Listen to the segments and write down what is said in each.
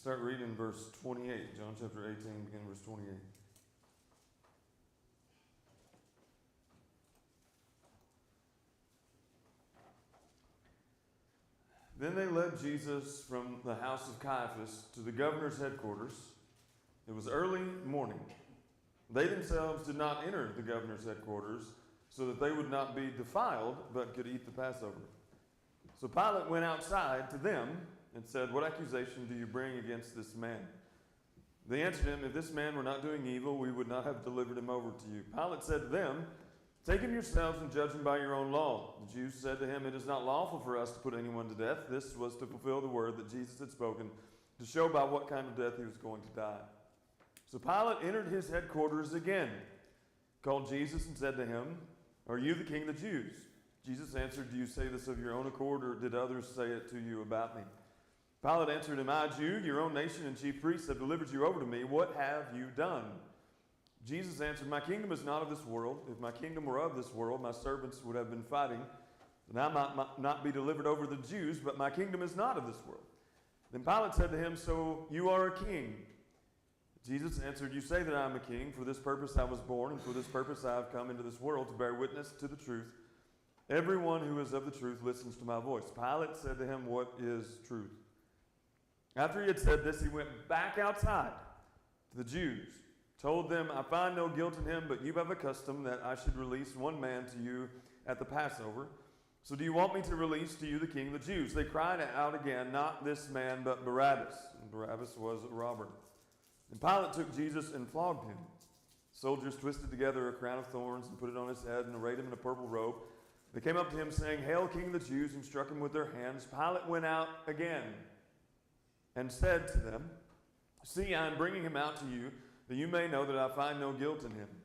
Start reading verse 28. John chapter 18, begin verse 28. Then they led Jesus from the house of Caiaphas to the governor's headquarters. It was early morning. They themselves did not enter the governor's headquarters, so that they would not be defiled, but could eat the Passover. So Pilate went outside to them and said, "What accusation do you bring against this man?" They answered him, "If this man were not doing evil, we would not have delivered him over to you." Pilate said to them, "Take him yourselves and judge him by your own law." The Jews said to him, "It is not lawful for us to put anyone to death." This was to fulfill the word that Jesus had spoken, to show by what kind of death he was going to die. So Pilate entered his headquarters again, called Jesus and said to him, "Are you the king of the Jews?" Jesus answered, "Do you say this of your own accord, or did others say it to you about me?" Pilate answered, "Am I a Jew? Your own nation and chief priests have delivered you over to me. What have you done?" Jesus answered, "My kingdom is not of this world. If my kingdom were of this world, my servants would have been fighting, and I might not be delivered over to the Jews, but my kingdom is not of this world." Then Pilate said to him, "So you are a king?" Jesus answered, "You say that I am a king. For this purpose I was born, and for this purpose I have come into this world, to bear witness to the truth. Everyone who is of the truth listens to my voice." Pilate said to him, "What is truth?" After he had said this, he went back outside to the Jews, told them, "I find no guilt in him, but you have a custom that I should release one man to you at the Passover. So do you want me to release to you the king of the Jews?" They cried out again, "Not this man, but Barabbas." And Barabbas was a robber. And Pilate took Jesus and flogged him. Soldiers twisted together a crown of thorns and put it on his head and arrayed him in a purple robe. They came up to him saying, "Hail, King of the Jews," and struck him with their hands. Pilate went out again and said to them, "See, I am bringing him out to you, that you may know that I find no guilt in him."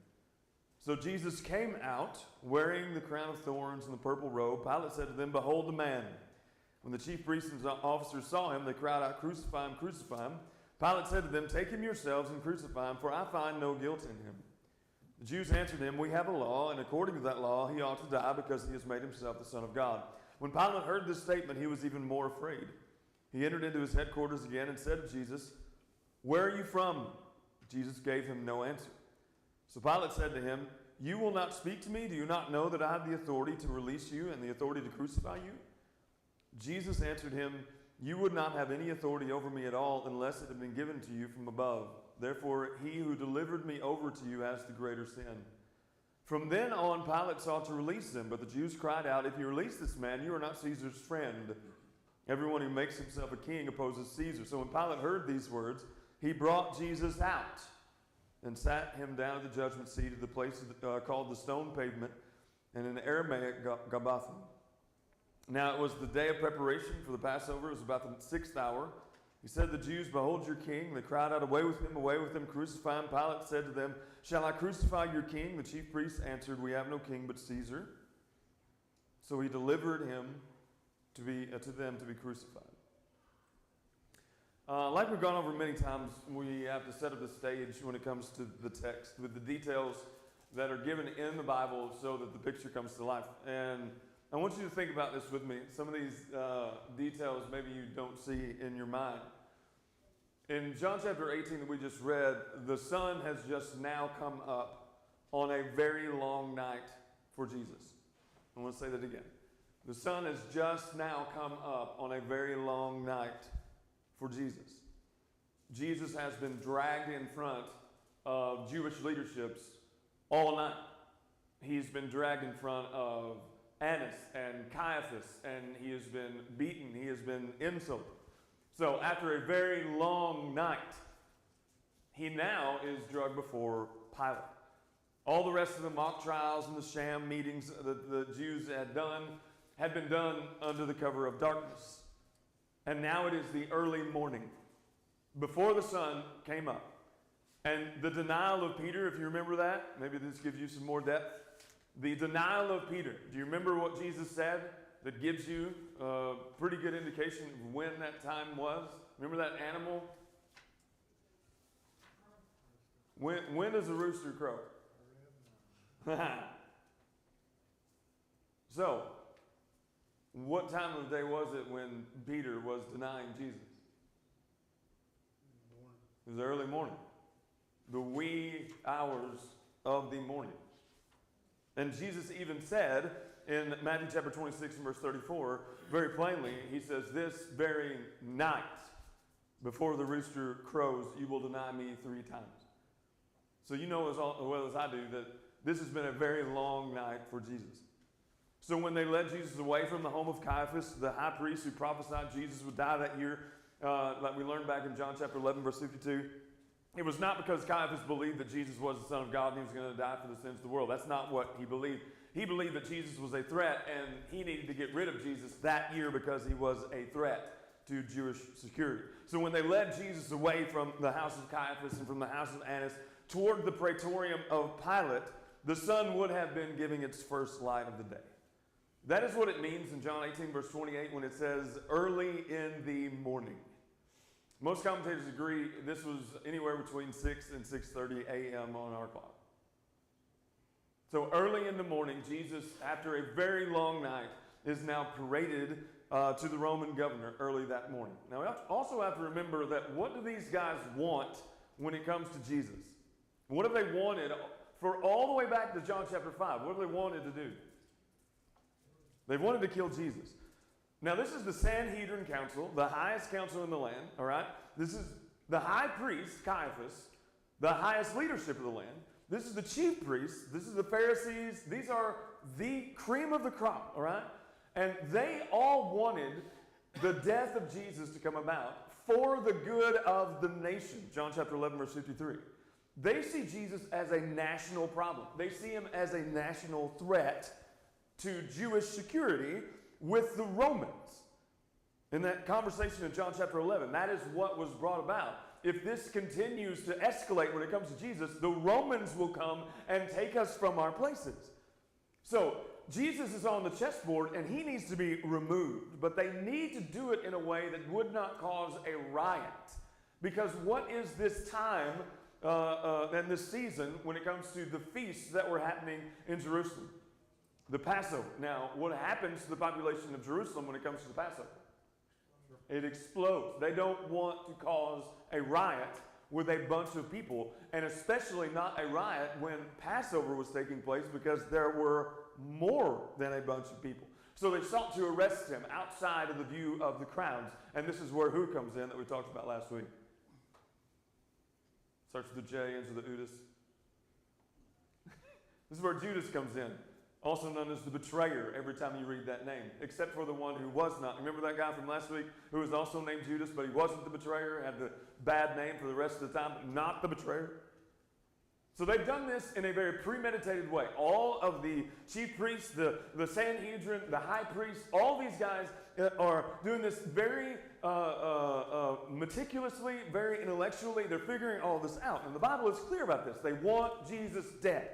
So Jesus came out, wearing the crown of thorns and the purple robe. Pilate said to them, "Behold the man." When the chief priests and officers saw him, they cried out, "Crucify him, crucify him." Pilate said to them, "Take him yourselves and crucify him, for I find no guilt in him." The Jews answered him, "We have a law, and according to that law he ought to die, because he has made himself the Son of God." When Pilate heard this statement, he was even more afraid. He entered into his headquarters again and said to Jesus, "Where are you from?" Jesus gave him no answer. So Pilate said to him, "You will not speak to me? Do you not know that I have the authority to release you and the authority to crucify you?" Jesus answered him, "You would not have any authority over me at all unless it had been given to you from above. Therefore, he who delivered me over to you has the greater sin." From then on, Pilate sought to release them, but the Jews cried out, "If you release this man, you are not Caesar's friend. Everyone who makes himself a king opposes Caesar." So when Pilate heard these words, he brought Jesus out and sat him down at the judgment seat at the place called the Stone Pavement, and in Aramaic, Gabbatha. Now it was the day of preparation for the Passover. It was about the 6th hour. He said to the Jews, "Behold your king." They cried out, away with him, crucify him." Pilate said to them, "Shall I crucify your king?" The chief priests answered, "We have no king but Caesar." So he delivered him to them to be crucified. Like we've gone over many times, we have to set up the stage when it comes to the text with the details that are given in the Bible so that the picture comes to life. And I want you to think about this with me. Some of these details maybe you don't see in your mind. In John chapter 18 that we just read, the sun has just now come up on a very long night for Jesus. I want to say that again. The sun has just now come up on a very long night for Jesus. Jesus has been dragged in front of Jewish leaderships all night. He's been dragged in front of Annas and Caiaphas, and he has been beaten, he has been insulted. So after a very long night, he now is drugged before Pilate. All the rest of the mock trials and the sham meetings that the Jews had been done under the cover of darkness. And now it is the early morning, before the sun came up. And the denial of Peter, if you remember that, maybe this gives you some more depth. The denial of Peter. Do you remember what Jesus said that gives you a pretty good indication of when that time was? Remember that animal? When does a rooster crow? So, what time of the day was it when Peter was denying Jesus? It was early morning, the wee hours of the morning. And Jesus even said in Matthew chapter 26 and verse 34, very plainly, he says, this very night, before the rooster crows, you will deny me 3 times. So you know as well as I do that this has been a very long night for Jesus. So when they led Jesus away from the home of Caiaphas, the high priest who prophesied Jesus would die that year, like we learned back in John chapter 11, verse 52, it was not because Caiaphas believed that Jesus was the Son of God and he was going to die for the sins of the world. That's not what he believed. He believed that Jesus was a threat and he needed to get rid of Jesus that year because he was a threat to Jewish security. So when they led Jesus away from the house of Caiaphas and from the house of Annas toward the praetorium of Pilate, the sun would have been giving its first light of the day. That is what it means in John 18, verse 28, when it says, early in the morning. Most commentators agree this was anywhere between 6 and 6:30 a.m. on our clock. So early in the morning, Jesus, after a very long night, is now paraded to the Roman governor early that morning. Now, we also have to remember that what do these guys want when it comes to Jesus? What have they wanted for all the way back to John chapter 5? What have they wanted to do? They wanted to kill Jesus. Now, this is the Sanhedrin Council, the highest council in the land, all right? This is the high priest, Caiaphas, the highest leadership of the land. This is the chief priests. This is the Pharisees. These are the cream of the crop, all right? And they all wanted the death of Jesus to come about for the good of the nation. John chapter 11, verse 53. They see Jesus as a national problem. They see him as a national threat to Jewish security with the Romans. In that conversation in John chapter 11, that is what was brought about. If this continues to escalate when it comes to Jesus, the Romans will come and take us from our places. So, Jesus is on the chessboard and he needs to be removed, but they need to do it in a way that would not cause a riot. Because what is this time and this season when it comes to the feasts that were happening in Jerusalem? The Passover. Now, what happens to the population of Jerusalem when it comes to the Passover? It explodes. They don't want to cause a riot with a bunch of people, and especially not a riot when Passover was taking place because there were more than a bunch of people. So they sought to arrest him outside of the view of the crowds, and this is where who comes in that we talked about last week. Starts with the J, ends with the Udis. This is where Judas comes in, also known as the betrayer every time you read that name, except for the one who was not. Remember that guy from last week who was also named Judas, but he wasn't the betrayer, had the bad name for the rest of the time, not the betrayer? So they've done this in a very premeditated way. All of the chief priests, the Sanhedrin, the high priests, all these guys are doing this very meticulously, very intellectually. They're figuring all this out. And the Bible is clear about this. They want Jesus dead.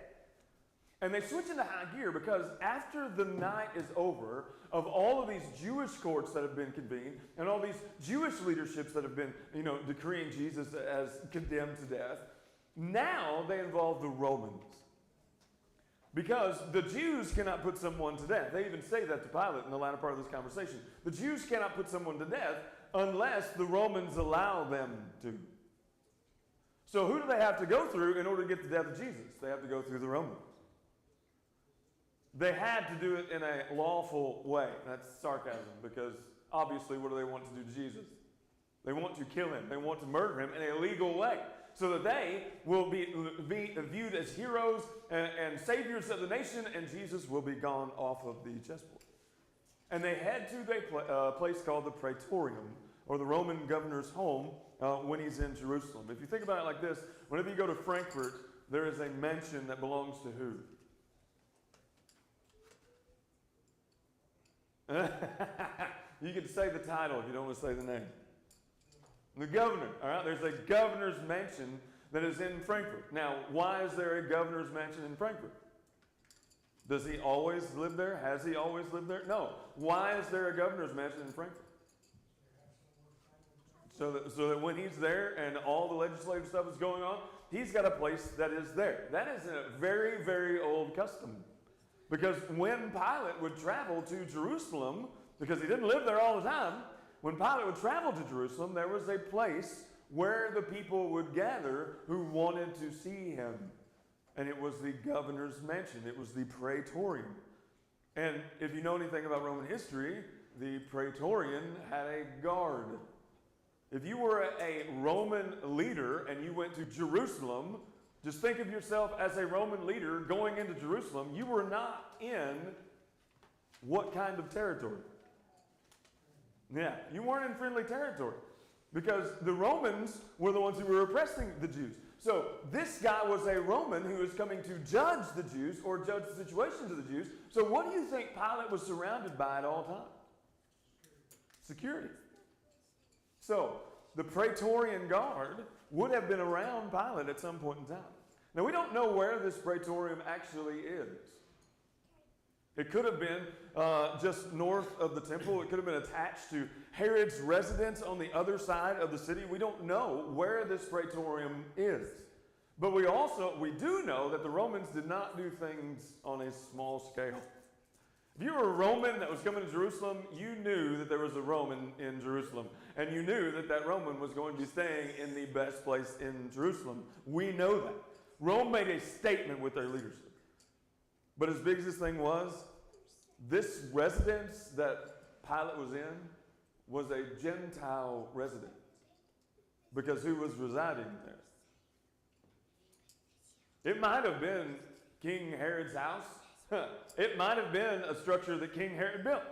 And they switch into high gear because after the night is over of all of these Jewish courts that have been convened and all these Jewish leaderships that have been, decreeing Jesus as condemned to death, now they involve the Romans. Because the Jews cannot put someone to death. They even say that to Pilate in the latter part of this conversation. The Jews cannot put someone to death unless the Romans allow them to. So who do they have to go through in order to get the death of Jesus? They have to go through the Romans. They had to do it in a lawful way. That's sarcasm because obviously what do they want to do to Jesus? They want to kill him. They want to murder him in a legal way so that they will be viewed as heroes and saviors of the nation, and Jesus will be gone off of the chessboard. And they head to a place called the Praetorium, or the Roman governor's home, when he's in Jerusalem. If you think about it like this, whenever you go to Frankfurt, there is a mansion that belongs to who? You can say the title if you don't want to say the name. The governor, all right? There's a governor's mansion that is in Frankfurt. Now, why is there a governor's mansion in Frankfurt? Does he always live there? Has he always lived there? No. Why is there a governor's mansion in Frankfurt? So that when he's there and all the legislative stuff is going on, he's got a place that is there. That is a very, very old custom. Because when Pilate would travel to Jerusalem, because he didn't live there all the time, when Pilate would travel to Jerusalem, there was a place where the people would gather who wanted to see him. And it was the governor's mansion. It was the praetorium. And if you know anything about Roman history, the praetorian had a guard. If you were a Roman leader and you went to Jerusalem, just think of yourself as a Roman leader going into Jerusalem. You were not in what kind of territory? Yeah, you weren't in friendly territory because the Romans were the ones who were oppressing the Jews. So this guy was a Roman who was coming to judge the Jews or judge the situations of the Jews. So what do you think Pilate was surrounded by at all times? Security. So the Praetorian Guard would have been around Pilate at some point in time. Now we don't know where this Praetorium actually is. It could have been just north of the temple. It could have been attached to Herod's residence on the other side of the city. We don't know where this Praetorium is. But we do know that the Romans did not do things on a small scale. If you were a Roman that was coming to Jerusalem, you knew that there was a Roman in Jerusalem. And you knew that that Roman was going to be staying in the best place in Jerusalem. We know that. Rome made a statement with their leadership. But as big as this thing was, this residence that Pilate was in was a Gentile residence. Because who was residing there? It might have been King Herod's house. It might have been a structure that King Herod built.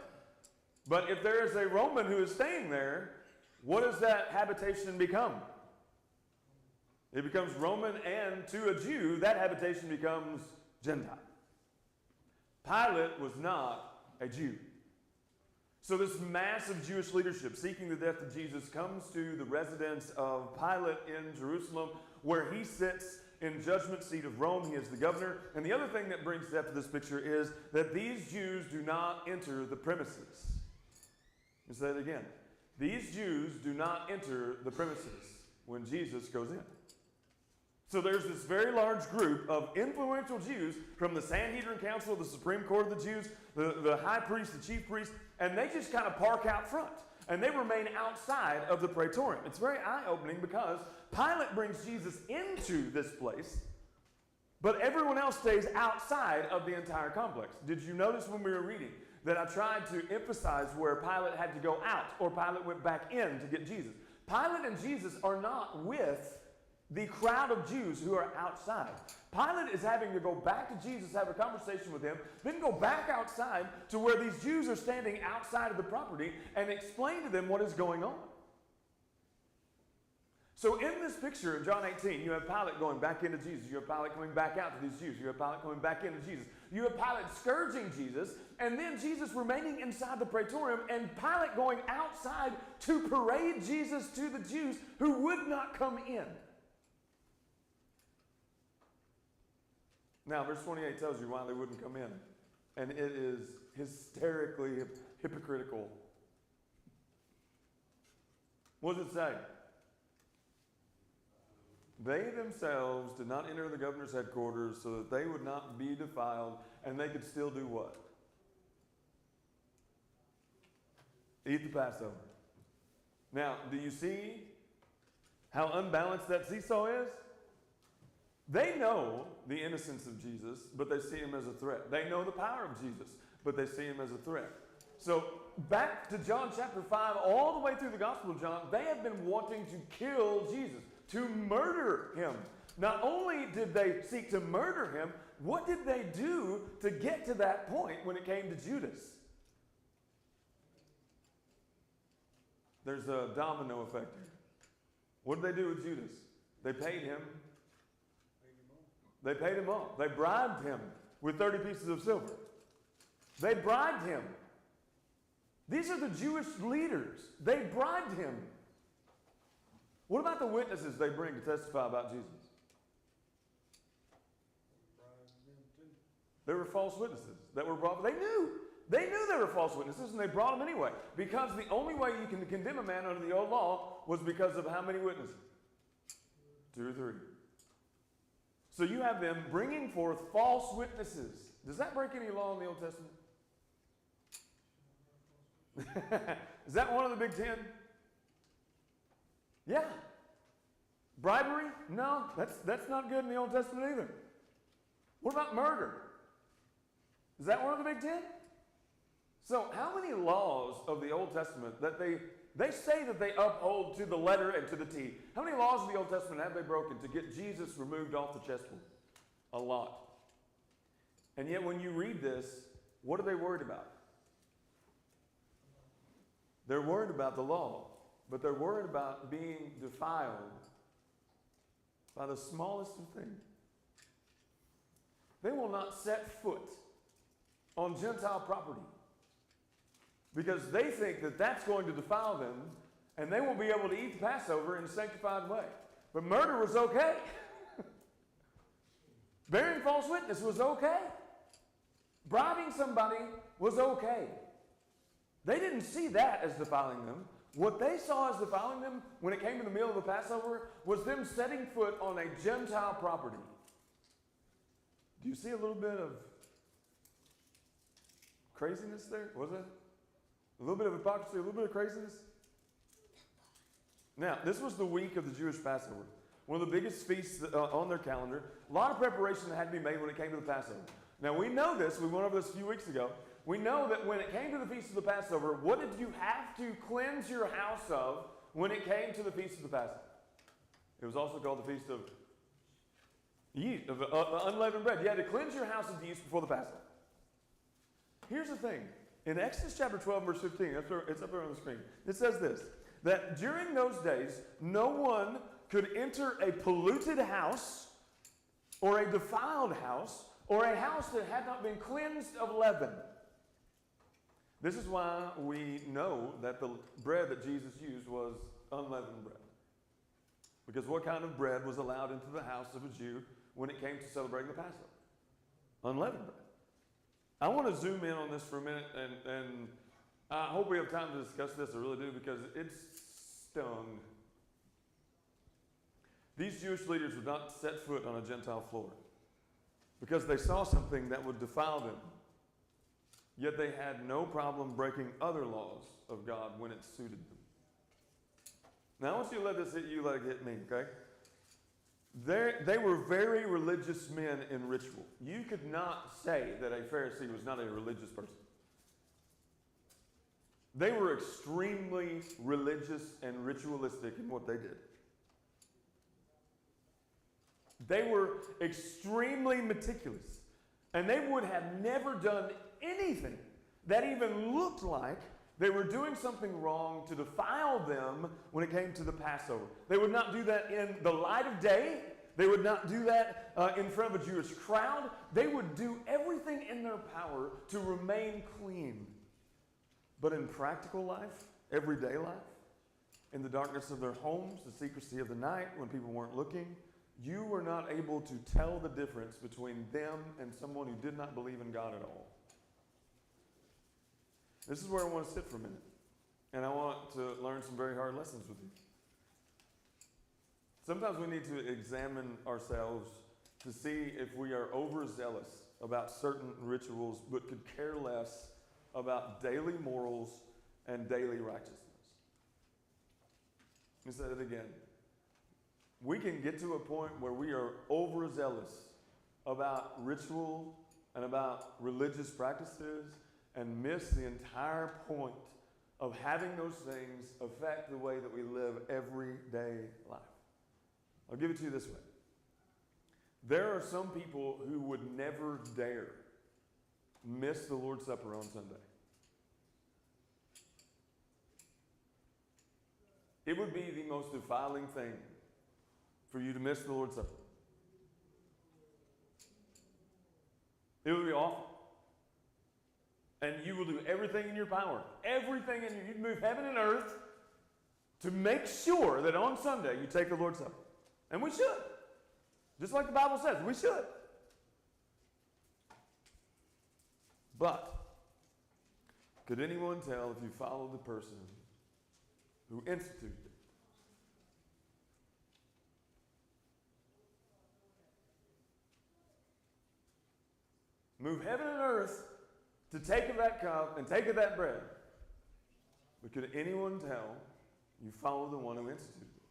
But if there is a Roman who is staying there, what does that habitation become? It becomes Roman, and to a Jew, that habitation becomes Gentile. Pilate was not a Jew. So this massive Jewish leadership seeking the death of Jesus comes to the residence of Pilate in Jerusalem, where he sits in judgment seat of Rome. He is the governor. And the other thing that brings depth to this picture is that these Jews do not enter the premises. Let me say it again. These Jews do not enter the premises when Jesus goes in. So there's this very large group of influential Jews from the Sanhedrin Council, the Supreme Court of the Jews, the high priest, the chief priest, and they just kind of park out front. And they remain outside of the praetorium. It's very eye-opening because Pilate brings Jesus into this place, but everyone else stays outside of the entire complex. Did you notice when we were reading that I tried to emphasize where Pilate had to go out or Pilate went back in to get Jesus? Pilate and Jesus are not with the crowd of Jews who are outside. Pilate is having to go back to Jesus, have a conversation with him, then go back outside to where these Jews are standing outside of the property and explain to them what is going on. So in this picture in John 18, you have Pilate going back into Jesus. You have Pilate coming back out to these Jews. You have Pilate coming back into Jesus. You have Pilate scourging Jesus, and then Jesus remaining inside the praetorium, and Pilate going outside to parade Jesus to the Jews who would not come in. Now, verse 28 tells you why they wouldn't come in. And it is hysterically hypocritical. What does it say? They themselves did not enter the governor's headquarters so that they would not be defiled, and they could still do what? Eat the Passover. Now, do you see how unbalanced that seesaw is? They know the innocence of Jesus, but they see him as a threat. They know the power of Jesus, but they see him as a threat. So back to John chapter 5, all the way through the Gospel of John, they have been wanting to kill Jesus, to murder him. Not only did they seek to murder him, what did they do to get to that point when it came to Judas? There's a domino effect here. What did they do with Judas? They paid him. They paid him off. They bribed him with 30 pieces of silver. They bribed him. These are the Jewish leaders. They bribed him. What about the witnesses they bring to testify about Jesus? There were false witnesses that were brought. They knew they were false witnesses, and they brought them anyway. Because the only way you can condemn a man under the old law was because of how many witnesses? 2 or 3. So you have them bringing forth false witnesses. Does that break any law in the Old Testament? Is that one of the Big Ten? Yeah. Bribery? No, that's not good in the Old Testament either. What about murder? Is that one of the big 10? So how many laws of the Old Testament that they say that they uphold to the letter and to the T? How many laws of the Old Testament have they broken to get Jesus removed off the chessboard? A lot. And yet when you read this, what are they worried about? They're worried about the law, but they're worried about being defiled by the smallest of things. They will not set foot on Gentile property because they think that that's going to defile them and they won't be able to eat the Passover in a sanctified way. But murder was okay. Bearing false witness was okay. Bribing somebody was okay. They didn't see that as defiling them. What they saw as defiling them when it came to the meal of the Passover was them setting foot on a Gentile property. Do you see a little bit of craziness there? Was it? A little bit of hypocrisy, a little bit of craziness? Now, this was the week of the Jewish Passover. One of the biggest feasts on their calendar. A lot of preparation that had to be made when it came to the Passover. Now, we know this. We went over this a few weeks ago. We know that when it came to the Feast of the Passover, what did you have to cleanse your house of when it came to the Feast of the Passover? It was also called the Feast of Yeast, of unleavened bread. You had to cleanse your house of yeast before the Passover. Here's the thing. In Exodus chapter 12, verse 15, it's up there on the screen. It says this, that during those days, no one could enter a polluted house or a defiled house or a house that had not been cleansed of leaven. This is why we know that the bread that Jesus used was unleavened bread. Because what kind of bread was allowed into the house of a Jew when it came to celebrating the Passover? Unleavened bread. I want to zoom in on this for a minute, and I hope we have time to discuss this. I really do, because it's stung. These Jewish leaders would not set foot on a Gentile floor because they saw something that would defile them. Yet they had no problem breaking other laws of God when it suited them. Now, I want you to let this hit you like it hit me, okay? They were very religious men in ritual. You could not say that a Pharisee was not a religious person. They were extremely religious and ritualistic in what they did. They were extremely meticulous. And they would have never done anything that even looked like they were doing something wrong to defile them when it came to the Passover. They would not do that in the light of day. They would not do that in front of a Jewish crowd. They would do everything in their power to remain clean. But in practical life, everyday life, in the darkness of their homes, the secrecy of the night, when people weren't looking, you were not able to tell the difference between them and someone who did not believe in God at all. This is where I want to sit for a minute. And I want to learn some very hard lessons with you. Sometimes we need to examine ourselves to see if we are overzealous about certain rituals, but could care less about daily morals and daily righteousness. Let me say that again. We can get to a point where we are overzealous about ritual and about religious practices and miss the entire point of having those things affect the way that we live everyday life. I'll give it to you this way. There are some people who would never dare miss the Lord's Supper on Sunday. It would be the most defiling thing for you to miss the Lord's Supper. It would be awful. And you will do everything in your power, everything in you. You'd move heaven and earth to make sure that on Sunday you take the Lord's Supper. And we should. Just like the Bible says, we should. But could anyone tell if you follow the person who instituted it? Move heaven and earth to take of that cup and take of that bread. But could anyone tell you follow the one who instituted it?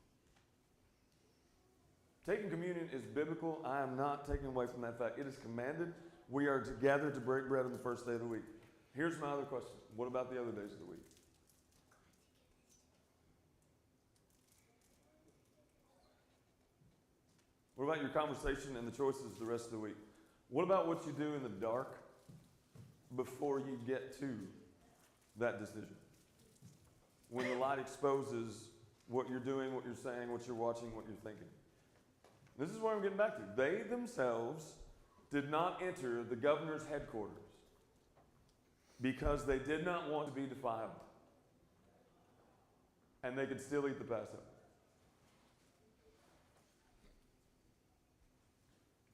Taking communion is biblical. I am not taking away from that fact. It is commanded. We are to gather to break bread on the first day of the week. Here's my other question. What about the other days of the week? What about your conversation and the choices the rest of the week? What about what you do in the dark before you get to that decision? When the light exposes what you're doing, what you're saying, what you're watching, what you're thinking. This is what I'm getting back to. They themselves did not enter the governor's headquarters because they did not want to be defiled. And they could still eat the Passover.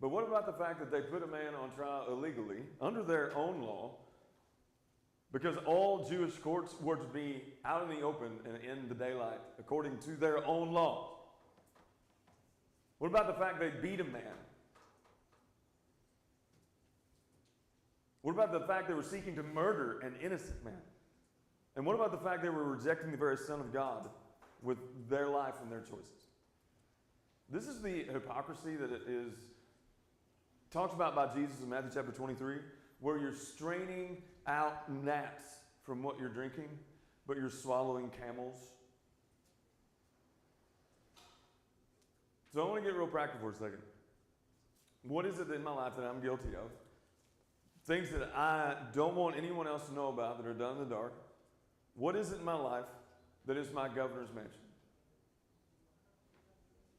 But what about the fact that they put a man on trial illegally under their own law because all Jewish courts were to be out in the open and in the daylight according to their own law? What about the fact they beat a man? What about the fact they were seeking to murder an innocent man? And what about the fact they were rejecting the very Son of God with their life and their choices? This is the hypocrisy that it is talked about by Jesus in Matthew chapter 23, where you're straining out gnats from what you're drinking, but you're swallowing camels. So I want to get real practical for a second. What is it in my life that I'm guilty of? Things that I don't want anyone else to know about that are done in the dark. What is it in my life that is my governor's mansion?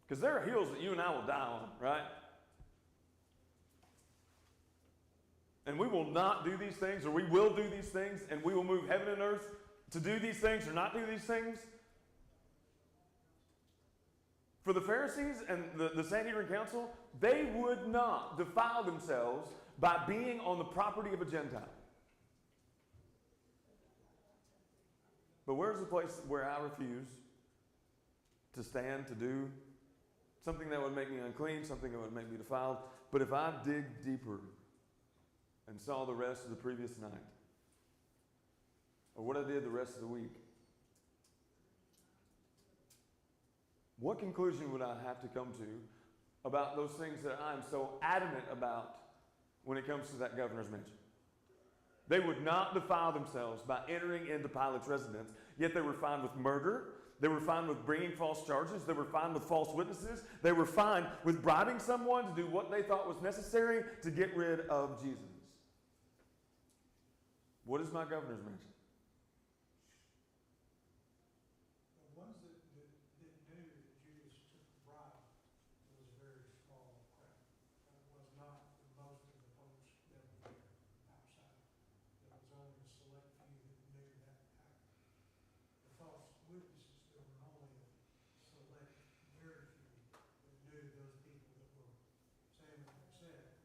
Because there are hills that you and I will die on, right? And we will not do these things, or we will do these things, and we will move heaven and earth to do these things or not do these things. For the Pharisees and the Sanhedrin Council, they would not defile themselves by being on the property of a Gentile. But where's the place where I refuse to stand, to do something that would make me unclean, something that would make me defiled? But if I dig deeper and saw the rest of the previous night, or what I did the rest of the week, what conclusion would I have to come to about those things that I'm so adamant about when it comes to that governor's mansion? They would not defile themselves by entering into Pilate's residence, yet they were found with murder. They were found with bringing false charges. They were found with false witnesses. They were found with bribing someone to do what they thought was necessary to get rid of Jesus. What is my governor's mansion? The ones that knew that Judas took a bribe was a very small crowd. It was not most of the folks that were there outside. There was only a select few that knew that fact. The false witnesses, there were only a select, very few that knew those people that were saying what they said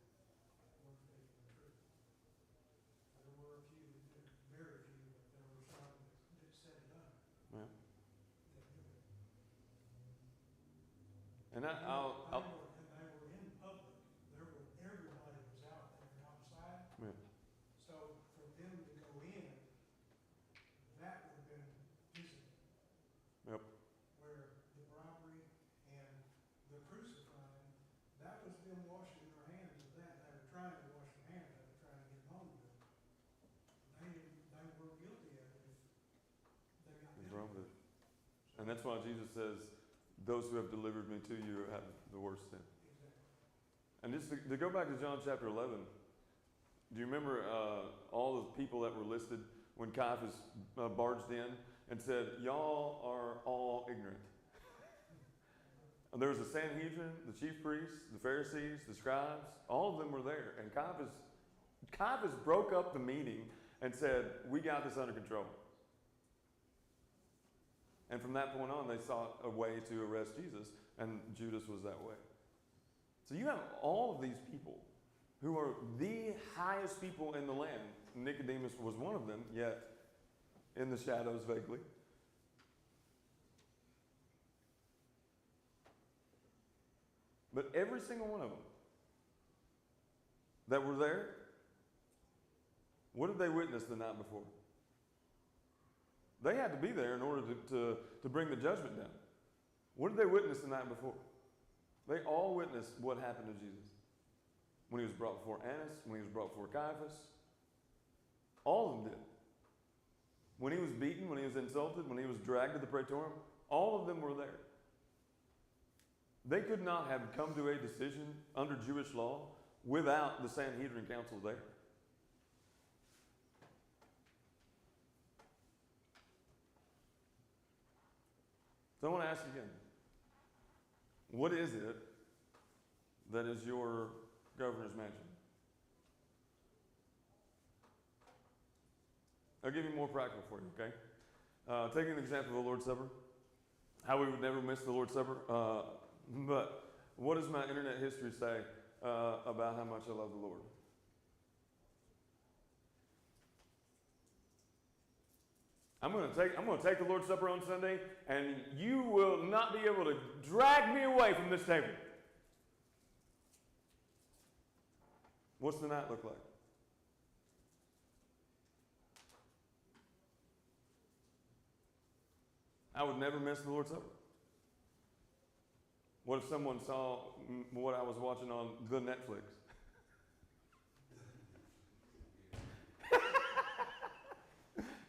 weren't faithful and true. There were a few that knew, very few, but there were some that said it done. Yeah. That knew it. And They were in public. Everybody was out there outside. Yeah. So for them to go in, that would have been visible. Yep. Where the robbery and the crucifying, that was them washing their hands of that. They were trying to wash their hands. They were trying to get home with it. They were guilty of it if they got What's them. wrong with it? And that's why Jesus says, those who have delivered me to you have the worst sin. Exactly. And just to go back to John chapter 11, do you remember all the people that were listed when Caiaphas barged in and said, y'all are all ignorant? And there was the Sanhedrin, the chief priests, the Pharisees, the scribes, all of them were there. And Caiaphas broke up the meeting and said, we got this under control. And from that point on, they sought a way to arrest Jesus, and Judas was that way. So you have all of these people who are the highest people in the land. Nicodemus was one of them, yet in the shadows vaguely. But every single one of them that were there, what did they witness the night before? They had to be there in order to bring the judgment down. What did they witness the night before? They all witnessed what happened to Jesus. When he was brought before Annas, when he was brought before Caiaphas, all of them did. When he was beaten, when he was insulted, when he was dragged to the praetorium, all of them were there. They could not have come to a decision under Jewish law without the Sanhedrin council there. So I want to ask again, what is it that is your governor's mansion? I'll give you more practical for you, okay? Taking an example of the Lord's Supper, how we would never miss the Lord's Supper. But what does my internet history say about how much I love the Lord? I'm going to take the Lord's Supper on Sunday, and you will not be able to drag me away from this table. What's the night look like? I would never miss the Lord's Supper. What if someone saw what I was watching on the Netflix?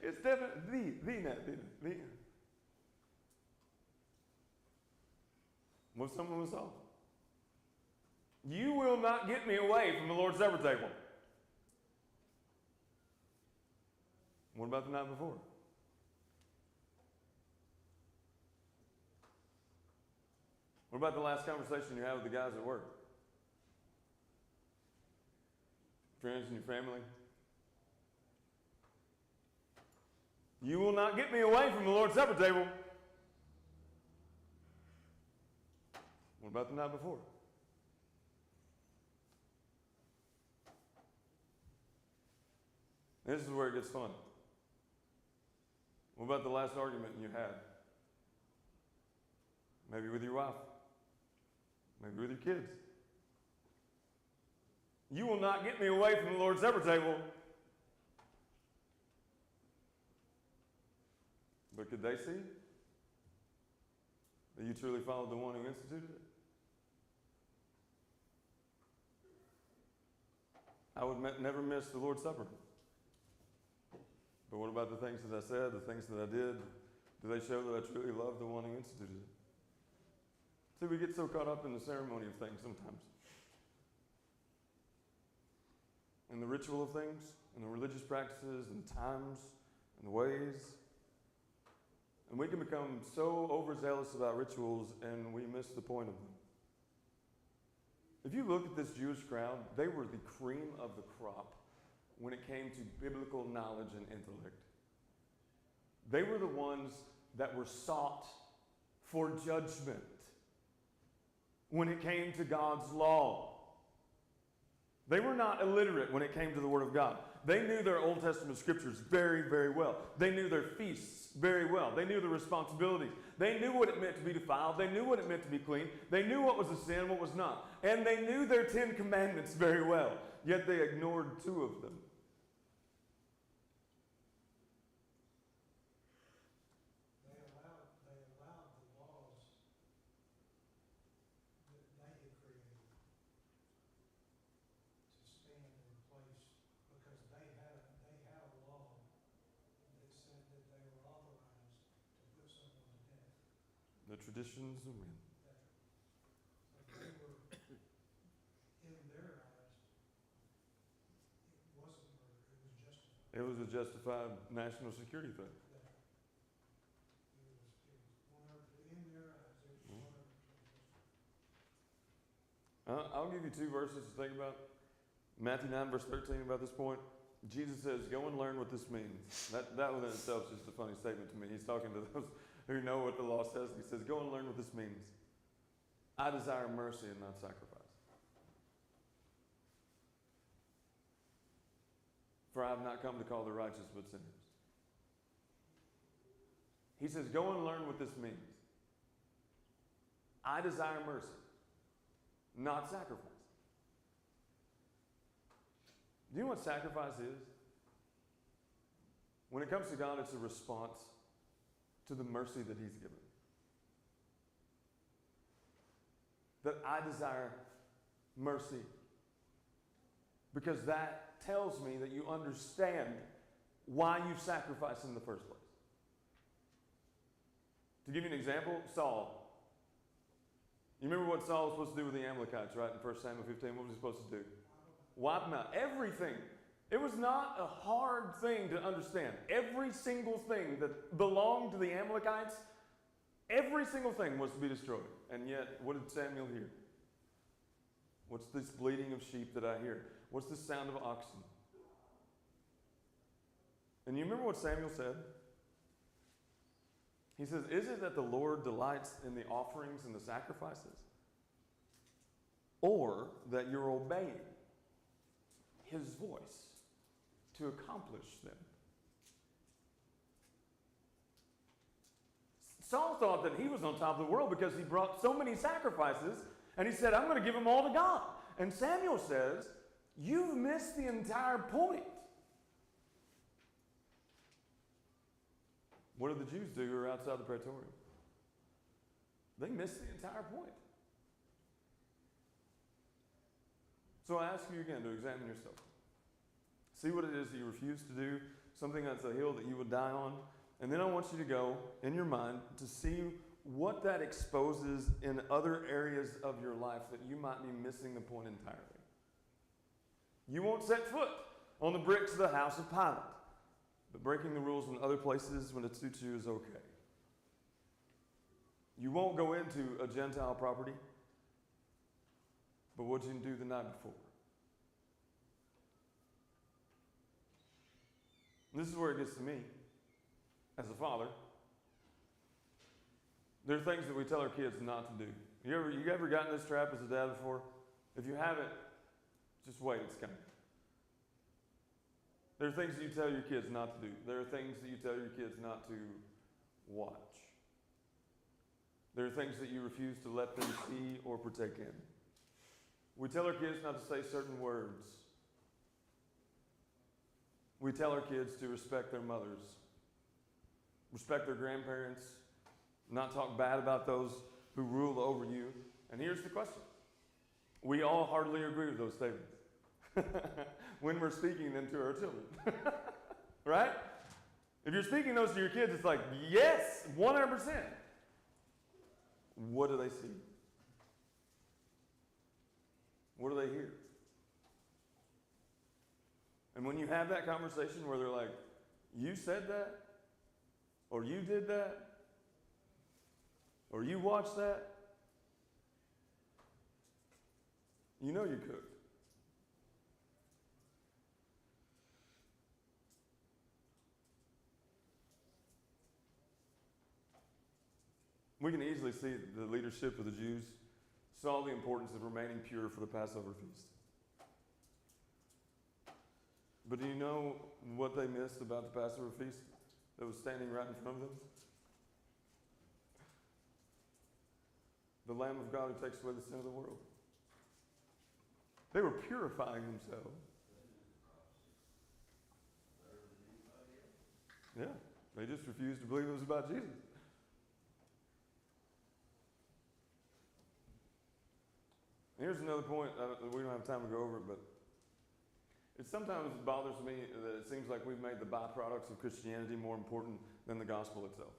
It's definitely the net. What if someone saw? You will not get me away from the Lord's Supper table. What about the night before? What about the last conversation you had with the guys at work? Friends and your family? You will not get me away from the Lord's Supper table. What about the night before? This is where it gets fun. What about the last argument you had? Maybe with your wife. Maybe with your kids. You will not get me away from the Lord's Supper table. But could they see that you truly followed the one who instituted it? I would never miss the Lord's Supper. But what about the things that I said, the things that I did? Do they show that I truly love the one who instituted it? See, we get so caught up in the ceremony of things sometimes. In the ritual of things, in the religious practices and times and ways. And we can become so overzealous about rituals and we miss the point of them. If you look at this Jewish crowd, they were the cream of the crop when it came to biblical knowledge and intellect. They were the ones that were sought for judgment when it came to God's law. They were not illiterate when it came to the Word of God. They knew their Old Testament scriptures very, very well. They knew their feasts very well. They knew the responsibilities. They knew what it meant to be defiled. They knew what it meant to be clean. They knew what was a sin, what was not. And they knew their 10 commandments very well. Yet they ignored 2 of them. The traditions of men. They were, in their eyes, it wasn't murder, it was justified. It was a justified national security threat. In their eyes, it was 100%. I'll give you 2 verses to think about. Matthew 9, verse 13, about this point. Jesus says, go and learn what this means. That within itself is just a funny statement to me. He's talking to those who know what the law says. He says, go and learn what this means. I desire mercy and not sacrifice. For I have not come to call the righteous but sinners. He says, go and learn what this means. I desire mercy, not sacrifice. Do you know what sacrifice is? When it comes to God, it's a response to the mercy that He's given. that I desire mercy. Because that tells me that you understand why you sacrificed in the first place. To give you an example, Saul. You remember what Saul was supposed to do with the Amalekites, right? In 1 Samuel 15, what was he supposed to do? Wipe them out. Everything. It was not a hard thing to understand. Every single thing that belonged to the Amalekites, every single thing was to be destroyed. And yet, what did Samuel hear? What's this bleating of sheep that I hear? What's the sound of oxen? And you remember what Samuel said? He says, is it that the Lord delights in the offerings and the sacrifices? Or that you're obeying his voice to accomplish them? Saul thought that he was on top of the world because he brought so many sacrifices, and he said, I'm going to give them all to God. And Samuel says, you've missed the entire point. What did the Jews do who were outside the Praetorium? They missed the entire point. So I ask you again to examine yourself. See what it is that you refuse to do, something that's a hill that you would die on. And then I want you to go in your mind to see what that exposes in other areas of your life that you might be missing the point entirely. You won't set foot on the bricks of the house of Pilate. But breaking the rules in other places when it suits you is okay. You won't go into a Gentile property, but what you can do the night before. And this is where it gets to me, as a father. There are things that we tell our kids not to do. You ever gotten this trap as a dad before? If you haven't, just wait, it's coming. There are things that you tell your kids not to do. There are things that you tell your kids not to watch. There are things that you refuse to let them see or partake in. We tell our kids not to say certain words. We tell our kids to respect their mothers, respect their grandparents, not talk bad about those who rule over you. And here's the question. We all heartily agree with those statements. When we're speaking them to our children. Right? If you're speaking those to your kids, it's like, yes, 100%. What do they see? What do they hear? And when you have that conversation where they're like, you said that, or you did that, or you watched that, you know you're cooked. We can easily see the leadership of the Jews saw the importance of remaining pure for the Passover feast. But do you know what they missed about the Passover feast that was standing right in front of them? The Lamb of God who takes away the sin of the world. They were purifying themselves. Yeah, they just refused to believe it was about Jesus. Here's another point, we don't have time to go over it, but it sometimes bothers me that it seems like we've made the byproducts of Christianity more important than the gospel itself.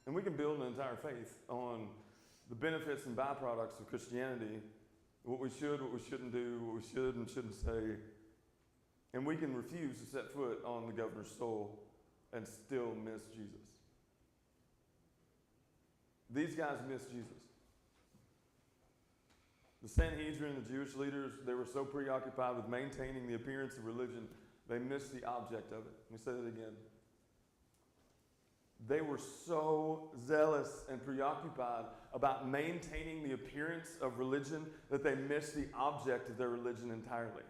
And we can build an entire faith on the benefits and byproducts of Christianity, what we should, what we shouldn't do, what we should and shouldn't say. And we can refuse to set foot on the governor's soul and still miss Jesus. These guys missed Jesus. The Sanhedrin, the Jewish leaders, they were so preoccupied with maintaining the appearance of religion, they missed the object of it. Let me say that again. They were so zealous and preoccupied about maintaining the appearance of religion that they missed the object of their religion entirely.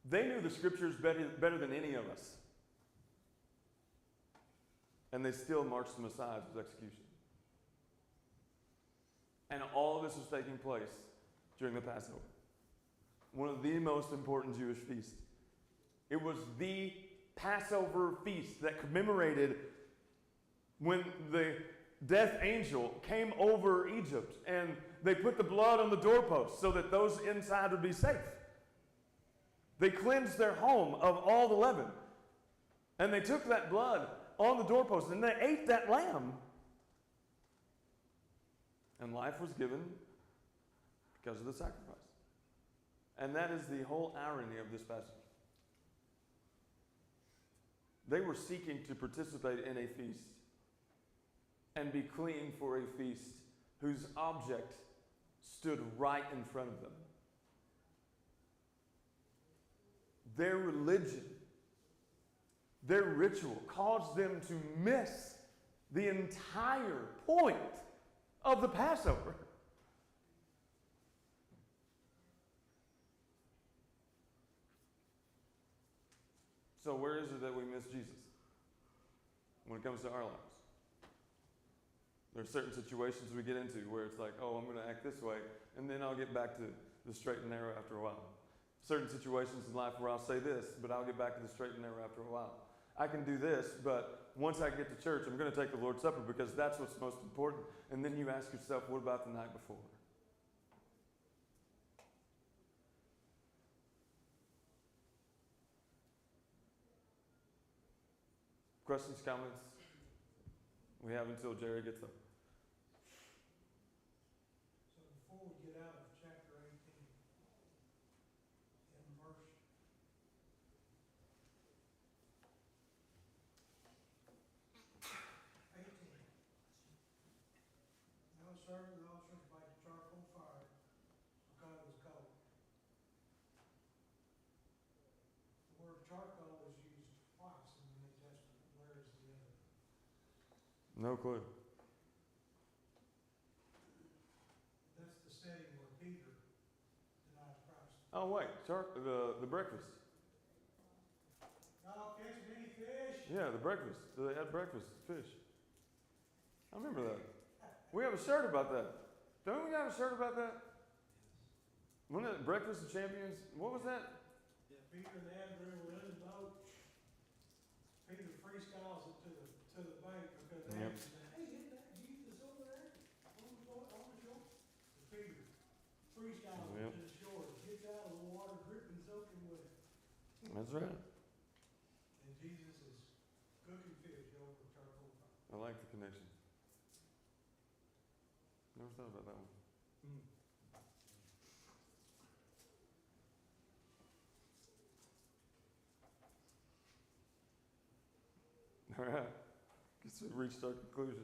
They knew the scriptures better than any of us. And they still marched the Messiah to his execution. And all of this was taking place during the Passover. One of the most important Jewish feasts. It was the Passover feast that commemorated when the death angel came over Egypt and they put the blood on the doorposts so that those inside would be safe. They cleansed their home of all the leaven. And they took that blood on the doorposts and they ate that lamb. And life was given because of the sacrifice. And that is the whole irony of this passage. They were seeking to participate in a feast and be clean for a feast whose object stood right in front of them. Their religion, their ritual caused them to miss the entire point of the Passover. So where is it that we miss Jesus when it comes to our lives? There are certain situations we get into where it's like, oh, I'm going to act this way, and then I'll get back to the straight and narrow after a while. Certain situations in life where I'll say this, but I'll get back to the straight and narrow after a while. I can do this, but once I get to church, I'm going to take the Lord's Supper because that's what's most important. And then you ask yourself, what about the night before? Questions, comments? We have until Jerry gets up. So before we get out of chapter 18, in verse 18, no servant and officers light the charcoal fire because it was cold. The word charcoal is used twice in the New Testament. Where is the other? No clue. That's the setting where Peter denied Christ. Oh, wait. The breakfast. Y'all catch any fish? Yeah, the breakfast. They had breakfast, fish. I remember that. We have a shirt about that. Don't we have a shirt about that? Wasn't it Breakfast of Champions? What was that? Yeah, Peter and Andrew were in the boat. Peter freestyles it to the bank because Yep. Andrew said, hey, isn't that Jesus over there on the shore? So Peter freestyles Yep. it to the shore, gets out of the water, dripping, soaking wet. That's right. And Jesus is cooking fish over charcoal fire. I like the connection. Never thought about that one. All right. Guess we reached our conclusion.